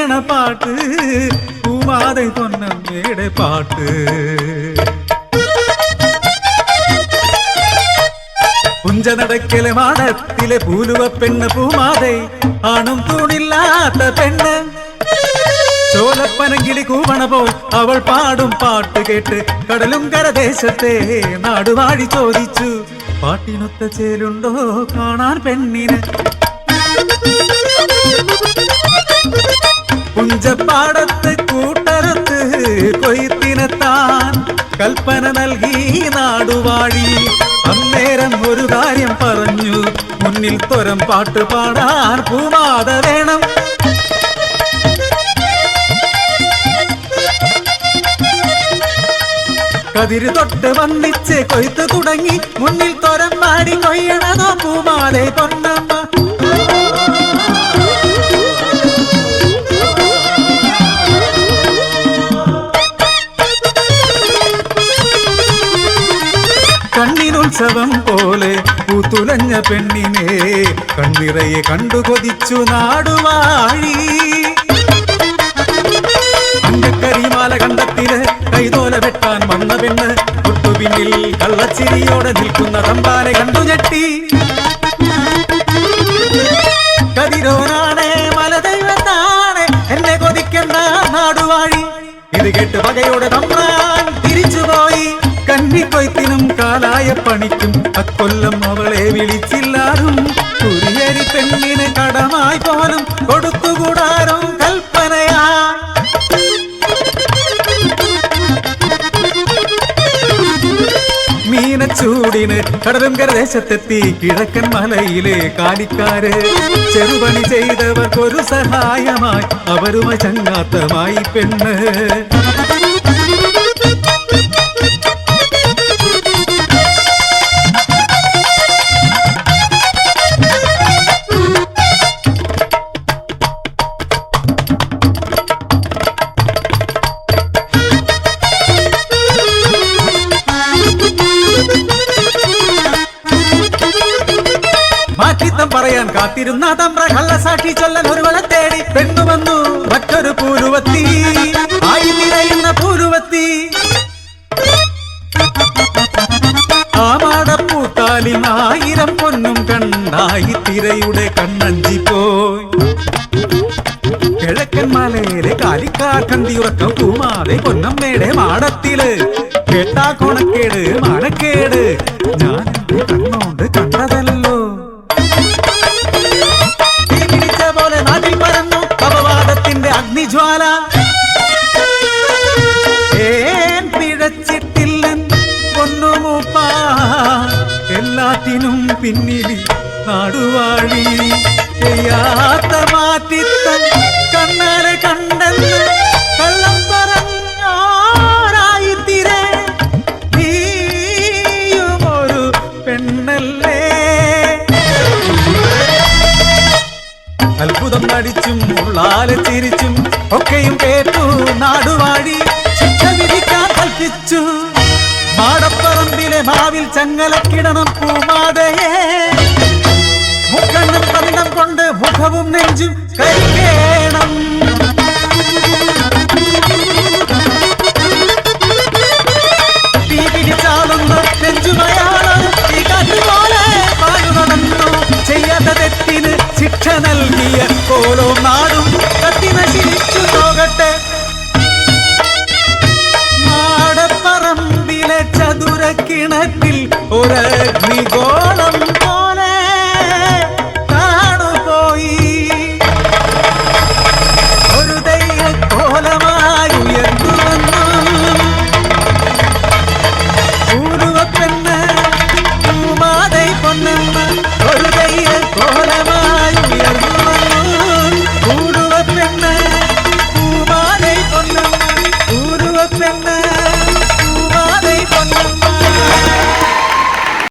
കൊയ്യണ പാട്ട് പൂമാതെ പൊന്നമ്മയുടെ പാട്ട്. പുഞ്ചനടക്കലെ മാടത്തിലെ പൂലുവ പെണ്ണ് പൂമാതെ ആണും തൂണില്ലാത്ത പെണ്ണ്. ചോലപ്പനങ്കിളി കൂവണ പോൽ അവൾ പാടും പാട്ട് കേട്ട് കടലും കരദേശത്തെ നാടുവാഴി ചോദിച്ചു, പാട്ടിനൊത്ത ചേലുണ്ടോ കാണാൻ പെണ്ണിന്. പുഞ്ചപ്പാടത്ത് കൂട്ടരത്ത് കൊയ്ത്തിനെത്താൻ കൽപ്പന നൽകി നാടുവാഴി. അന്നേരം ഒരു കാര്യം പറഞ്ഞു, മുന്നിൽ തൊരം പാട്ട് പാടാൻ പൂമാത വേണം. കതിര് തൊട്ട് വന്നിച്ച് കൊയ്ത്ത് തുടങ്ങി, മുന്നിൽ തൊരം പാടി കൊയ്യണതോ പൂമാതെ പൊന്നമ്മ. കണ്ണിനുത്സവം പോലെ പൂത്തുലഞ്ഞ പെണ്ണിനെ കണ്ണിറയെ കണ്ടു കൊതിച്ചു നാടുവാഴി. അങ്കക്കരിമാല കണ്ടത്തില് കൈതോല വെട്ടാൻ വന്ന പെണ്ണ് തൊട്ടുപിന്നിൽ കള്ളച്ചിരിയോടെ നിൽക്കുന്ന തമ്പാനെ കണ്ടു ഞെട്ടി. കതിരോനാണേ മലദൈവത്താണേ എന്നെ കൊതിക്കണ്ട നാടുവാഴി. ഇത് കേട്ട് പകയോടെ തമ്പാൻ തിരിച്ചുപോയി. കന്നിക്കൊയ്ത്തിനും കാലായ പണിക്കും അക്കൊല്ലം അവളെ വിളിച്ചില്ലാരും. കുരിയരി പെണ്ണിന് കടമായി പോലും കൊടുത്തുകൂടാരും കൽപ്പനയാ. മീനച്ചൂടിന് കടലും കരദേശത്തെത്തി കിഴക്കൻ മലയിലെ കാലിക്കാര്. ചെറുപണി ചെയ്തവർക്കൊരു സഹായമായി അവരുമായി ചങ്ങാത്തമായി പെണ്ണ്. പറയാൻ കാത്തിരുന്ന തമ്പ്ര കള്ളസാക്ഷി ചൊല്ലൻ ഒരുവളെ തേടി പെണ്ണു വന്നു മറ്റൊരു പൂരുവത്തി. ആയി നിറയുന്ന പൂരുവത്തി ആമാടപ്പൂത്താലി 1000 പൊന്നും കണ്ടായി തിരയുടെ കണ്ണഞ്ചി പോയി. കിഴക്കൻ മലയിലെ കാലിക്കാർ കണ്ടിയുറക്കം പൂമാതെ പൊന്നമ്മയുടെ മാടത്തില്. കേട്ടാ കൊണക്കേട് മാനക്കേട് ഞാൻ കണ്ണോണ്ട് കണ്ടതല്ലോ. പോലെ നാട്ടിൽ പരന്നു അപവാദത്തിന്റെ അഗ്നിജ്വാല. പിഴച്ചിട്ടില്ലൻ പൊന്നുമൂപ്പ എല്ലാത്തിനും പിന്നിൽ നാടുവാഴി. ചെയ്യാത്ത മാറ്റിത്തൻ കണ്ണാലെ കണ്ടെന്ന് കള്ളം പറഞ്ഞോരായിത്തിരെ. നീയും ഒരു പെണ്ണല്ലേ. അത്ഭുതം നടിച്ചും ഉള്ളാലെ ചിരിച്ചും ഒക്കെയും കേട്ടു നാടുവാഴി. ശിക്ഷ വിധിക്കാൻ കൽപ്പിച്ചു. മാടപ്പറമ്പിലെ മാവിൽ ചങ്ങലക്കിടണം പൂമാതയെ. മുക്കണ്ണും പന്നം കൊണ്ട് മുഖവും നെഞ്ചും കരിക്കേ